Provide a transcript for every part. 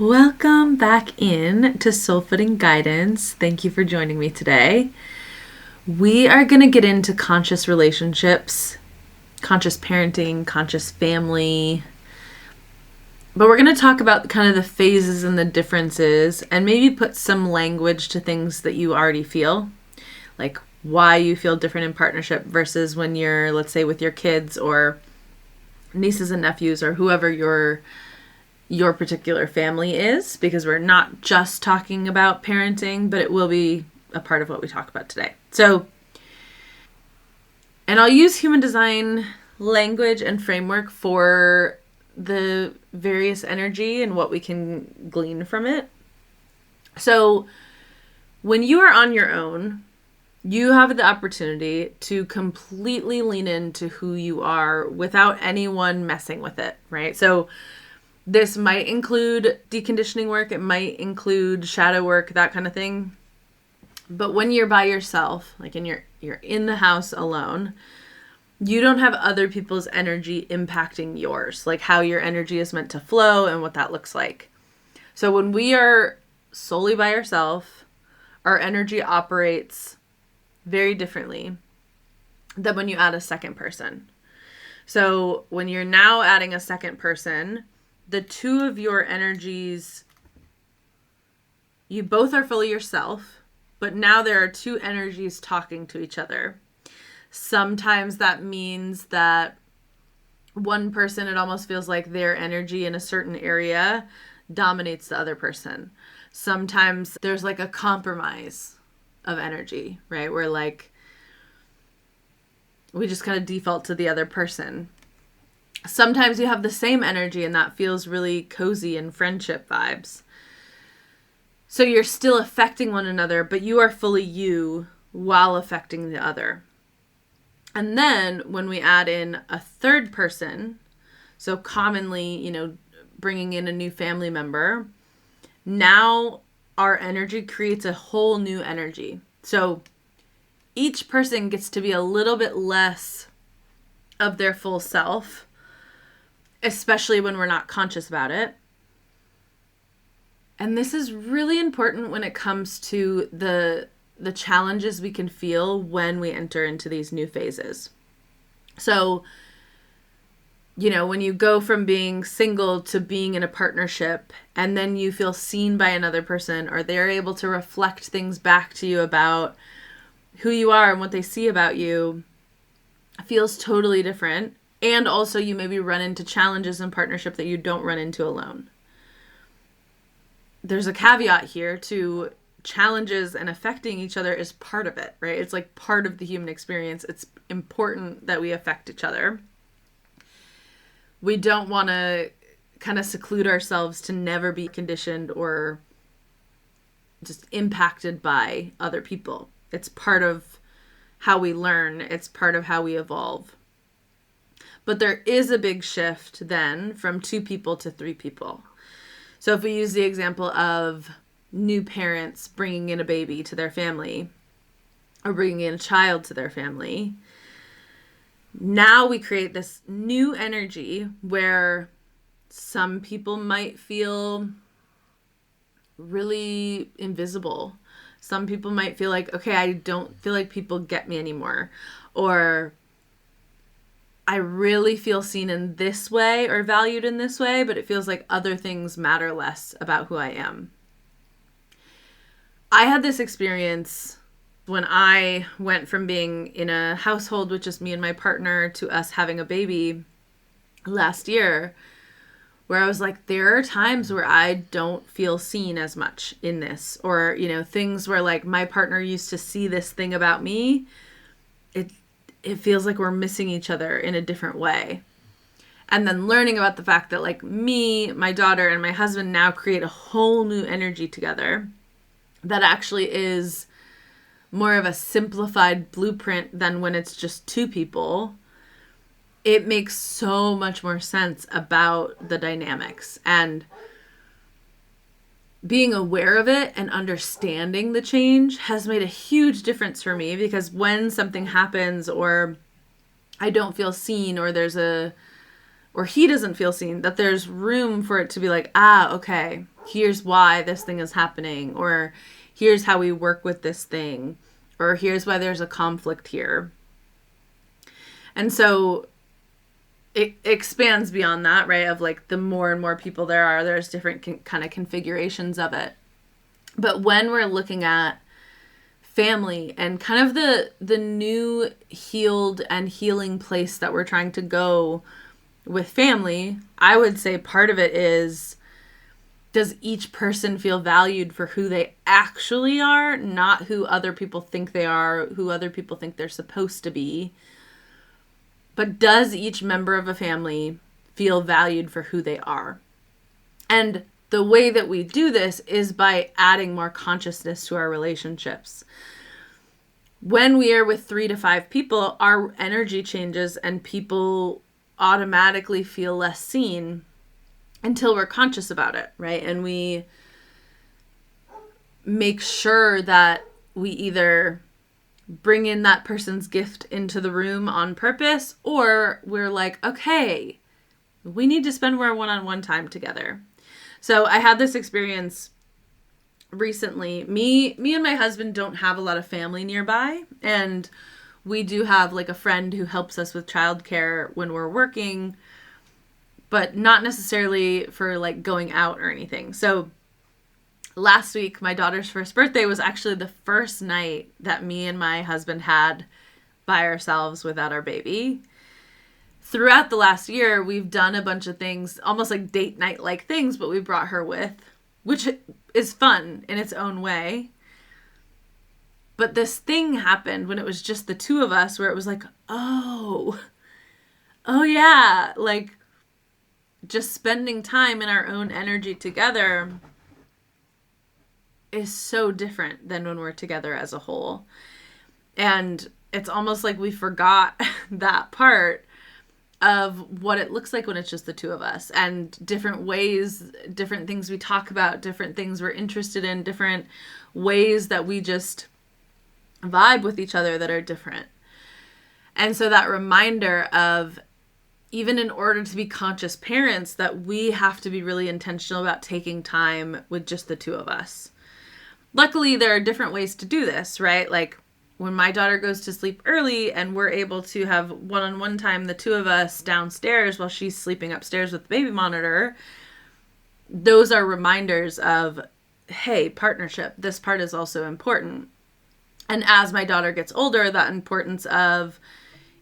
Welcome back in to Soul Footing Guidance. Thank you for joining me today. We are going to get into conscious relationships, conscious parenting, conscious family. But we're going to talk about kind of the phases and the differences and maybe put some language to things that you already feel, like why you feel different in partnership versus when you're, let's say, with your kids or nieces and nephews or whoever your particular family is, because we're not just talking about parenting, but it will be a part of what we talk about today. And I'll use human design language and framework for the various energy and what we can glean from it. So when you are on your own, you have the opportunity to completely lean into who you are without anyone messing with it, right? So this might include deconditioning work. It might include shadow work, that kind of thing. But when you're by yourself, like you're in the house alone, you don't have other people's energy impacting yours, like how your energy is meant to flow and what that looks like. So when we are solely by ourselves, our energy operates very differently than when you add a second person. So when you're now adding a second person, the two of your energies, you both are fully yourself, but now there are two energies talking to each other. Sometimes that means that one person, it almost feels like their energy in a certain area dominates the other person. Sometimes there's like a compromise of energy, right? Where like we just kind of default to the other person. Sometimes you have the same energy and that feels really cozy and friendship vibes. So you're still affecting one another, but you are fully you while affecting the other. And then when we add in a third person, so commonly, bringing in a new family member, now our energy creates a whole new energy. So each person gets to be a little bit less of their full self, especially when we're not conscious about it. And this is really important when it comes to the challenges we can feel when we enter into these new phases. So, when you go from being single to being in a partnership, and then you feel seen by another person, or they're able to reflect things back to you about who you are and what they see about you, feels totally different. And also you maybe run into challenges in partnership that you don't run into alone. There's a caveat here to challenges and affecting each other is part of it, right? It's like part of the human experience. It's important that we affect each other. We don't want to kind of seclude ourselves to never be conditioned or just impacted by other people. It's part of how we learn. It's part of how we evolve. But there is a big shift then from 2 people to 3 people. So if we use the example of new parents bringing in a baby to their family or bringing in a child to their family, now we create this new energy where some people might feel really invisible. Some people might feel like, okay, I don't feel like people get me anymore. Or I really feel seen in this way or valued in this way, but it feels like other things matter less about who I am. I had this experience when I went from being in a household with just me and my partner to us having a baby last year, where I was like, there are times where I don't feel seen as much in this, or, things where like my partner used to see this thing about me. It feels like we're missing each other in a different way. And then learning about the fact that like me, my daughter, and my husband now create a whole new energy together that actually is more of a simplified blueprint than when it's just 2 people. It makes so much more sense about the dynamics, and being aware of it and understanding the change has made a huge difference for me, because when something happens or I don't feel seen, or he doesn't feel seen, that there's room for it to be like, okay, here's why this thing is happening, or here's how we work with this thing, or here's why there's a conflict here. And so it expands beyond that, right? Of like the more and more people there are, there's different kind of configurations of it. But when we're looking at family and kind of the new healed and healing place that we're trying to go with family, I would say part of it is, does each person feel valued for who they actually are, not who other people think they are, who other people think they're supposed to be? But does each member of a family feel valued for who they are? And the way that we do this is by adding more consciousness to our relationships. When we are with 3 to 5 people, our energy changes and people automatically feel less seen until we're conscious about it, right? And we make sure that we either bring in that person's gift into the room on purpose, or we're like, okay, we need to spend more one-on-one time together. So I had this experience recently. Me and my husband don't have a lot of family nearby, and we do have like a friend who helps us with childcare when we're working, but not necessarily for like going out or anything. So last week, my daughter's first birthday was actually the first night that me and my husband had by ourselves without our baby. Throughout the last year, we've done a bunch of things, almost like date night like things, but we brought her with, which is fun in its own way. But this thing happened when it was just the two of us, where it was like, oh yeah, like just spending time in our own energy together is so different than when we're together as a whole. And it's almost like we forgot that part of what it looks like when it's just the two of us, and different ways, different things we talk about, different things we're interested in, different ways that we just vibe with each other that are different. And so that reminder of, even in order to be conscious parents, that we have to be really intentional about taking time with just the two of us. Luckily, there are different ways to do this, right? Like when my daughter goes to sleep early and we're able to have one-on-one time, the two of us downstairs while she's sleeping upstairs with the baby monitor, those are reminders of, hey, partnership, this part is also important. And as my daughter gets older, that importance of,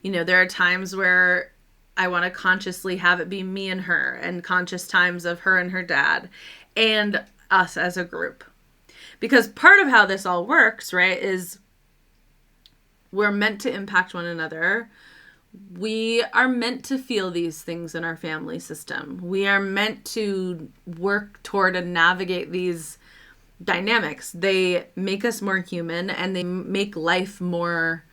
there are times where I want to consciously have it be me and her, and conscious times of her and her dad and us as a group. Because part of how this all works, right, is we're meant to impact one another. We are meant to feel these things in our family system. We are meant to work toward and navigate these dynamics. They make us more human, and they make life more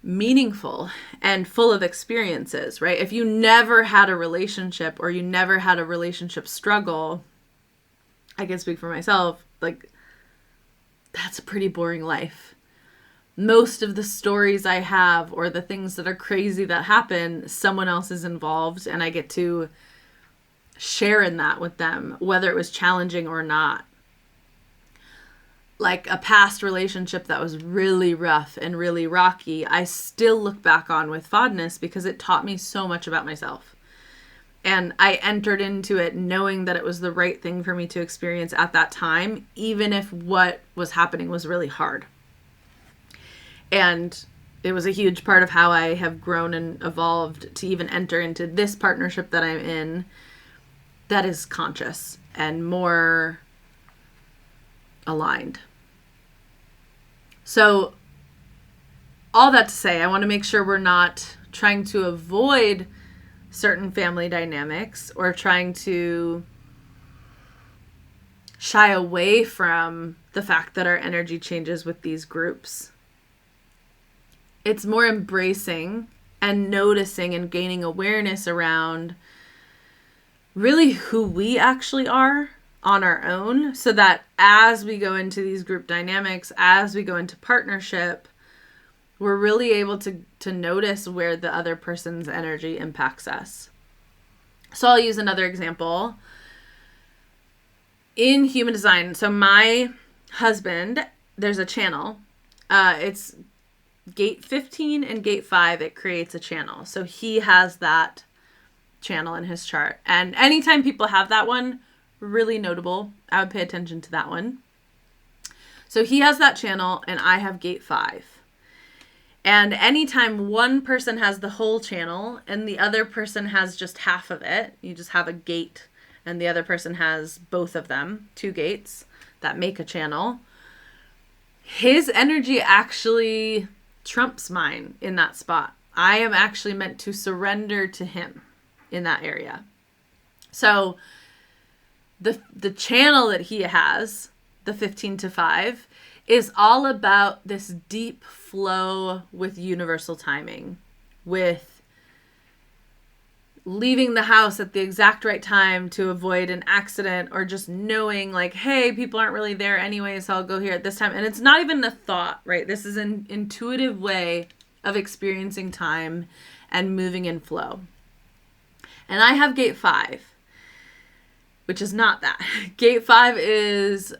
meaningful and full of experiences, right? If you never had a relationship, or you never had a relationship struggle, I can speak for myself, like, that's a pretty boring life. Most of the stories I have, or the things that are crazy that happen, someone else is involved, and I get to share in that with them, whether it was challenging or not. Like a past relationship that was really rough and really rocky, I still look back on with fondness because it taught me so much about myself. And I entered into it knowing that it was the right thing for me to experience at that time, even if what was happening was really hard. And it was a huge part of how I have grown and evolved to even enter into this partnership that I'm in, that is conscious and more aligned. So all that to say, I want to make sure we're not trying to avoid certain family dynamics or trying to shy away from the fact that our energy changes with these groups. It's more embracing and noticing and gaining awareness around really who we actually are on our own, so that as we go into these group dynamics, as we go into partnership, we're really able to notice where the other person's energy impacts us. So I'll use another example. in human design, so my husband, there's a channel. It's gate 15 and gate 5. It creates a channel. So he has that channel in his chart. And anytime people have that one, really notable. I would pay attention to that one. So he has that channel and I have gate 5. And anytime one person has the whole channel and the other person has just half of it, you just have a gate and the other person has both of them, 2 gates that make a channel, his energy actually trumps mine in that spot. I am actually meant to surrender to him in that area. So the channel that he has, the 15 to 5, is all about this deep flow with universal timing, with leaving the house at the exact right time to avoid an accident, or just knowing like, hey, people aren't really there anyway, so I'll go here at this time. And it's not even a thought, right? This is an intuitive way of experiencing time and moving in flow. And I have gate 5, which is not that. Gate 5 is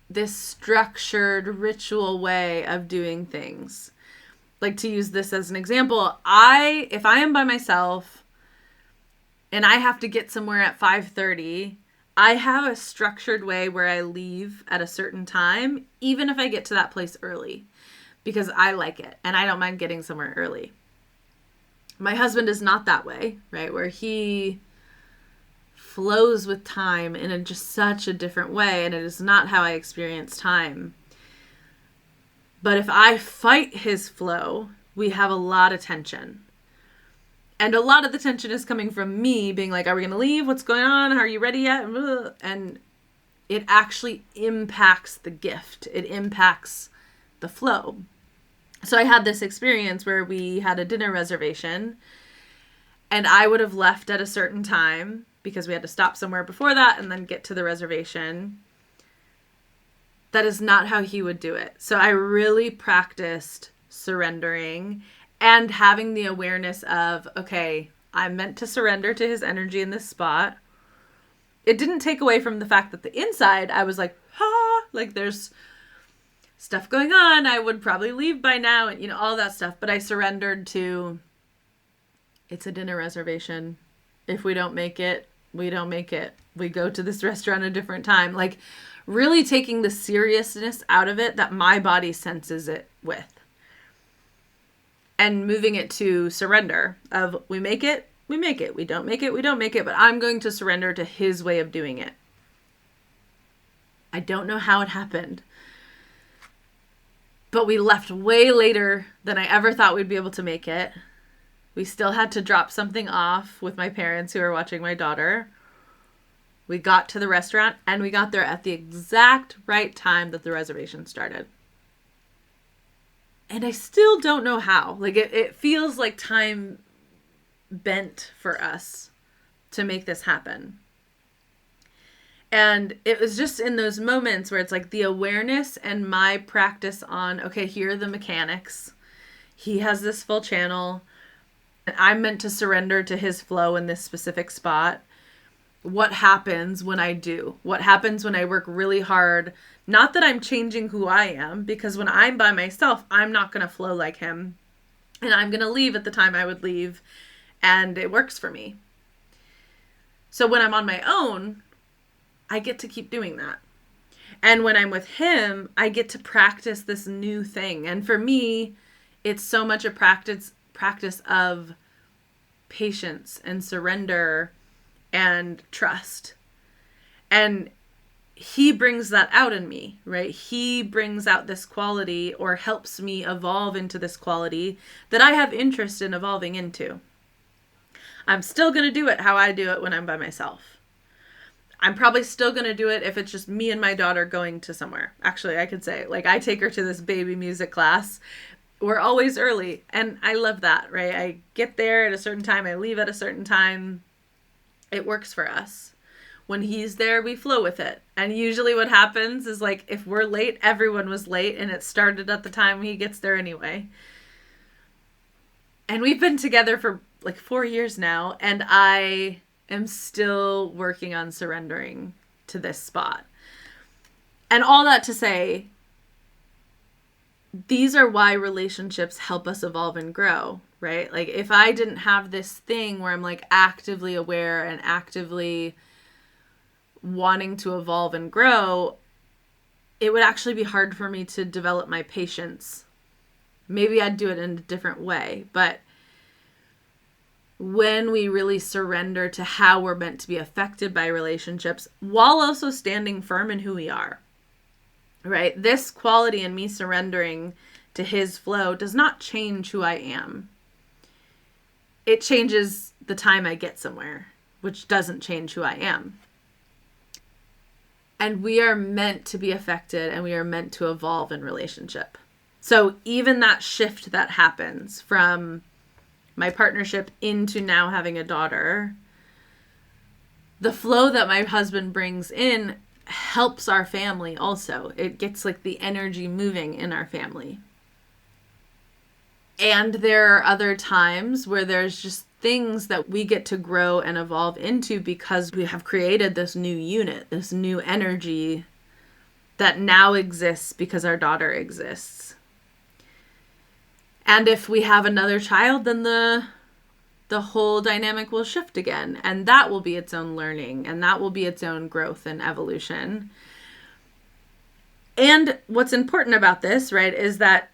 this structured ritual way of doing things. Like, to use this as an example, if I am by myself and I have to get somewhere at 5:30, I have a structured way where I leave at a certain time, even if I get to that place early, because I like it and I don't mind getting somewhere early. My husband is not that way, right? Where he flows with time in just such a different way, and it is not how I experience time. But if I fight his flow, we have a lot of tension. And a lot of the tension is coming from me being like, are we going to leave? What's going on? Are you ready yet? And it actually impacts the gift. It impacts the flow. So I had this experience where we had a dinner reservation and I would have left at a certain time because we had to stop somewhere before that and then get to the reservation. That is not how he would do it. So I really practiced surrendering and having the awareness of, okay, I'm meant to surrender to his energy in this spot. It didn't take away from the fact that the inside, I was like, like there's stuff going on. I would probably leave by now and, all that stuff. But I surrendered to, it's a dinner reservation. If we don't make it, we don't make it. We go to this restaurant a different time. Like, really taking the seriousness out of it that my body senses it with. And moving it to surrender of, we make it, we make it. We don't make it, we don't make it. But I'm going to surrender to his way of doing it. I don't know how it happened. But we left way later than I ever thought we'd be able to make it. We still had to drop something off with my parents who were watching my daughter. We got to the restaurant and we got there at the exact right time that the reservation started. And I still don't know how. Like, it feels like time bent for us to make this happen. And it was just in those moments where it's like the awareness and my practice on, okay, here are the mechanics. He has this full channel. And I'm meant to surrender to his flow in this specific spot. What happens when I do? What happens when I work really hard? Not that I'm changing who I am, because when I'm by myself, I'm not going to flow like him. And I'm going to leave at the time I would leave. And it works for me. So when I'm on my own, I get to keep doing that. And when I'm with him, I get to practice this new thing. And for me, it's so much a practice of patience and surrender and trust. And he brings that out in me, right? He brings out this quality or helps me evolve into this quality that I have interest in evolving into. I'm still going to do it how I do it when I'm by myself. I'm probably still going to do it if it's just me and my daughter going to somewhere. Actually, I could say, like, I take her to this baby music class. We're always early, and I love that, right? I get there at a certain time. I leave at a certain time. It works for us. When he's there, we flow with it. And usually what happens is, like, if we're late, everyone was late, and it started at the time he gets there anyway. And we've been together for, like, 4 years now, and I am still working on surrendering to this spot. And all that to say, these are why relationships help us evolve and grow, right? Like if I didn't have this thing where I'm like actively aware and actively wanting to evolve and grow, it would actually be hard for me to develop my patience. Maybe I'd do it in a different way, but when we really surrender to how we're meant to be affected by relationships while also standing firm in who we are, right? This quality in me surrendering to his flow does not change who I am. It changes the time I get somewhere, which doesn't change who I am. And we are meant to be affected and we are meant to evolve in relationship. So even that shift that happens from my partnership into now having a daughter, the flow that my husband brings in helps our family also. It gets like the energy moving in our family. And there are other times where there's just things that we get to grow and evolve into because we have created this new unit, this new energy that now exists because our daughter exists. And if we have another child, then the whole dynamic will shift again. And that will be its own learning. And that will be its own growth and evolution. And what's important about this, right, is that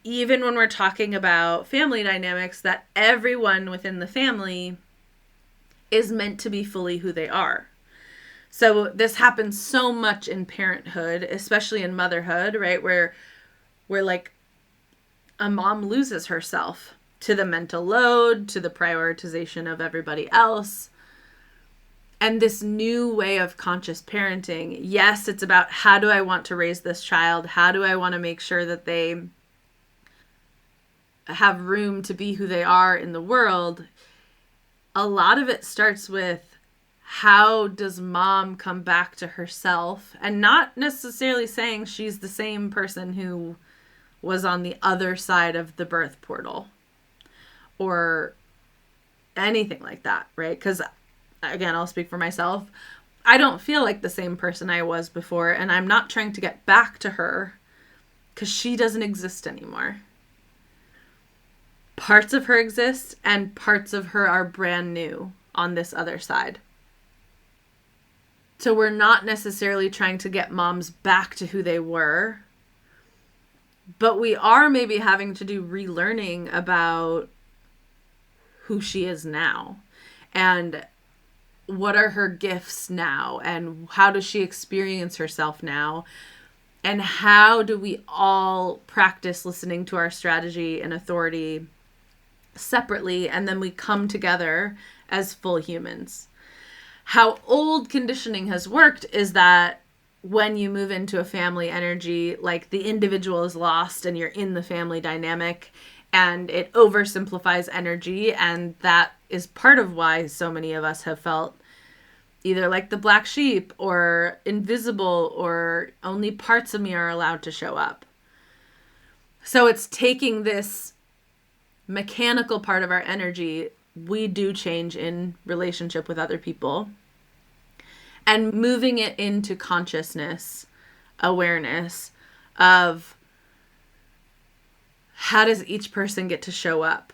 even when we're talking about family dynamics, that everyone within the family is meant to be fully who they are. So this happens so much in parenthood, especially in motherhood, right, where like a mom loses herself to the mental load, to the prioritization of everybody else. And this new way of conscious parenting, yes, it's about how do I want to raise this child? How do I want to make sure that they have room to be who they are in the world? A lot of it starts with how does mom come back to herself, and not necessarily saying she's the same person who was on the other side of the birth portal or anything like that, right? Because again, I'll speak for myself. I don't feel like the same person I was before, and I'm not trying to get back to her because she doesn't exist anymore. Parts of her exist and parts of her are brand new on this other side. So we're not necessarily trying to get moms back to who they were, but we are maybe having to do relearning about who she is now and what are her gifts now and how does she experience herself now, and how do we all practice listening to our strategy and authority separately, and then we come together as full humans. How old conditioning has worked is that when you move into a family energy, like the individual is lost and you're in the family dynamic, and it oversimplifies energy. And that is part of why so many of us have felt either like the black sheep or invisible or only parts of me are allowed to show up. So it's taking this mechanical part of our energy we do change in relationship with other people, and moving it into consciousness, awareness of how does each person get to show up?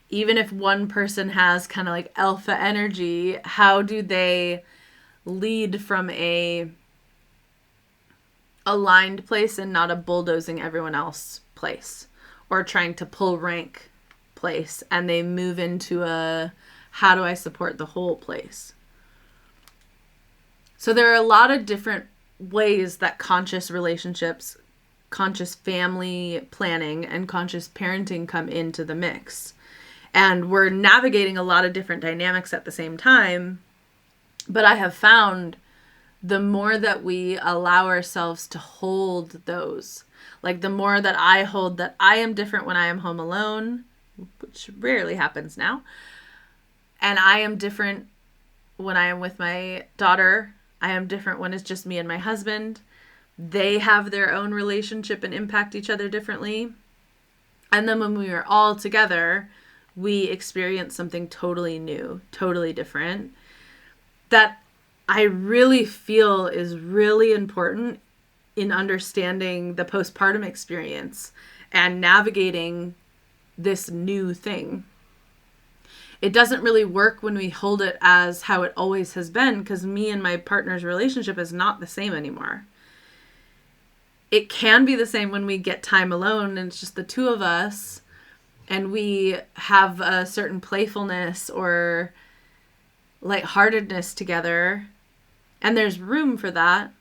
Even if one person has kind of like alpha energy, how do they lead from a aligned place and not a bulldozing everyone else place or trying to pull rank place, and they move into a how do I support the whole place? So there are a lot of different ways that conscious relationships, conscious family planning, and conscious parenting come into the mix. And we're navigating a lot of different dynamics at the same time. But I have found the more that we allow ourselves to hold those, like the more that I hold that I am different when I am home alone, which rarely happens now, and I am different when I am with my daughter. I am different when it's just me and my husband. They have their own relationship and impact each other differently. And then when we are all together, we experience something totally new, totally different, that I really feel is really important in understanding the postpartum experience and navigating this new thing. It doesn't really work when we hold it as how it always has been, because me and my partner's relationship is not the same anymore. It can be the same when we get time alone and it's just the two of us and we have a certain playfulness or lightheartedness together, and there's room for that.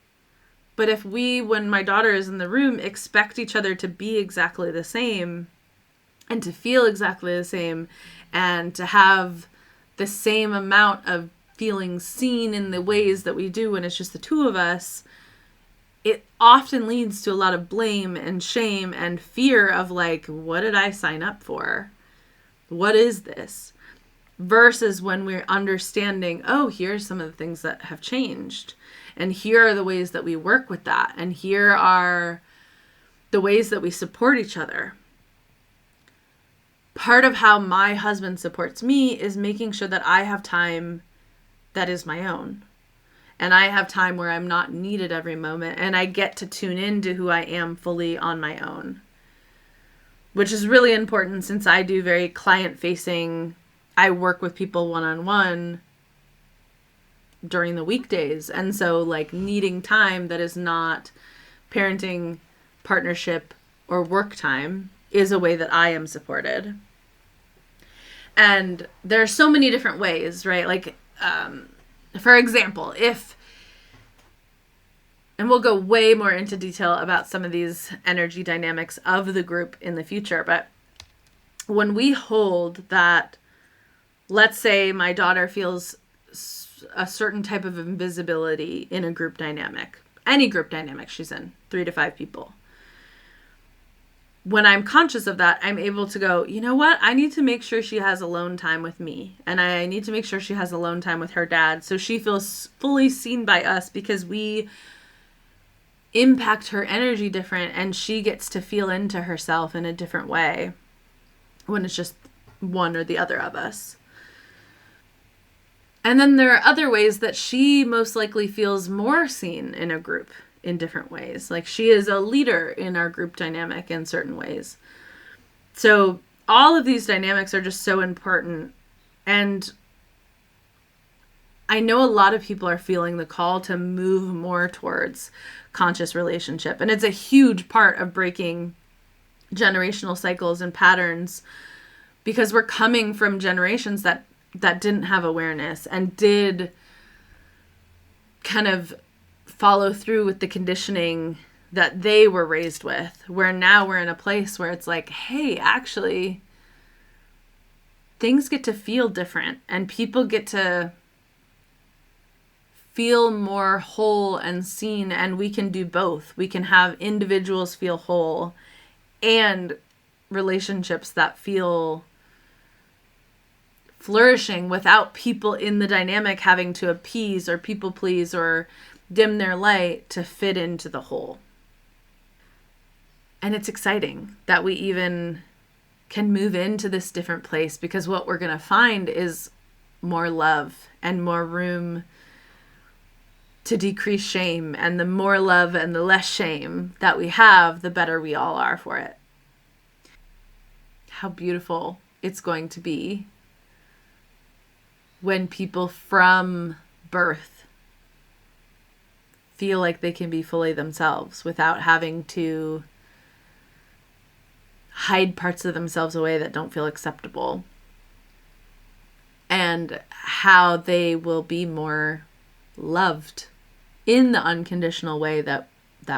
But if we, when my daughter is in the room, expect each other to be exactly the same and to feel exactly the same and to have the same amount of feeling seen in the ways that we do when it's just the two of us, it often leads to a lot of blame and shame and fear of like, what did I sign up for? What is this? Versus when we're understanding, oh, here's some of the things that have changed. And here are the ways that we work with that. And here are the ways that we support each other. Part of how my husband supports me is making sure that I have time that is my own. And I have time where I'm not needed every moment. And I get to tune into who I am fully on my own. Which is really important since I do very client-facing. I work with people one-on-one during the weekdays. And so like needing time that is not parenting, partnership, or work time is a way that I am supported. And there are so many different ways, right? Like, for example, and we'll go way more into detail about some of these energy dynamics of the group in the future, but when we hold that, let's say my daughter feels a certain type of invisibility in a group dynamic, any group dynamic she's in, 3 to 5 people. When I'm conscious of that, I'm able to go, you know what? I need to make sure she has alone time with me. And I need to make sure she has alone time with her dad. So she feels fully seen by us because we impact her energy different and she gets to feel into herself in a different way when it's just one or the other of us. And then there are other ways that she most likely feels more seen in a group in different ways. Like she is a leader in our group dynamic in certain ways. So all of these dynamics are just so important. And I know a lot of people are feeling the call to move more towards conscious relationship. And it's a huge part of breaking generational cycles and patterns because we're coming from generations that didn't have awareness and did kind of follow through with the conditioning that they were raised with, where now we're in a place where it's like, hey, actually, things get to feel different and people get to feel more whole and seen, and we can do both. We can have individuals feel whole and relationships that feel flourishing without people in the dynamic having to appease or people please or dim their light to fit into the whole. And it's exciting that we even can move into this different place because what we're going to find is more love and more room to decrease shame. And the more love and the less shame that we have, the better we all are for it. How beautiful it's going to be when people from birth feel like they can be fully themselves without having to hide parts of themselves away that don't feel acceptable. And how they will be more loved in the unconditional way that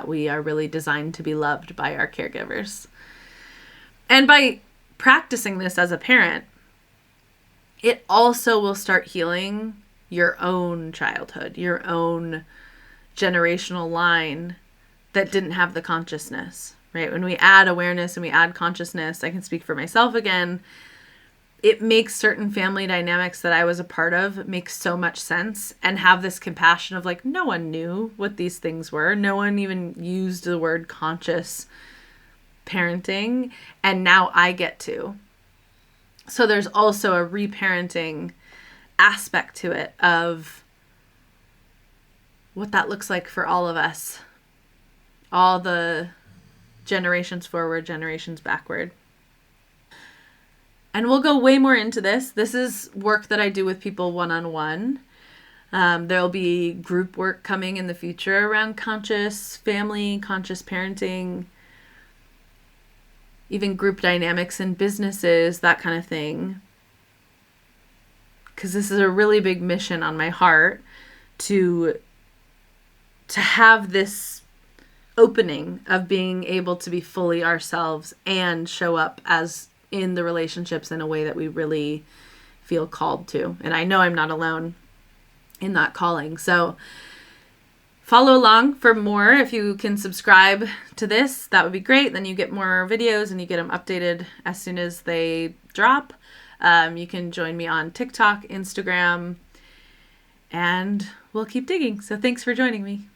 we are really designed to be loved by our caregivers. And by practicing this as a parent, it also will start healing your own childhood, your own generational line that didn't have the consciousness, right? When we add awareness and we add consciousness, I can speak for myself again, it makes certain family dynamics that I was a part of make so much sense and have this compassion of like, no one knew what these things were. No one even used the word conscious parenting. And now I get to. So there's also a reparenting aspect to it of what that looks like for all of us, all the generations forward, generations backward. And we'll go way more into this. This is work that I do with people one-on-one. There'll be group work coming in the future around conscious family, conscious parenting, even group dynamics in businesses, that kind of thing. Because this is a really big mission on my heart to have this opening of being able to be fully ourselves and show up as in the relationships in a way that we really feel called to. And I know I'm not alone in that calling. So follow along for more. If you can subscribe to this, that would be great. Then you get more videos and you get them updated as soon as they drop. You can join me on TikTok, Instagram, and we'll keep digging. So thanks for joining me.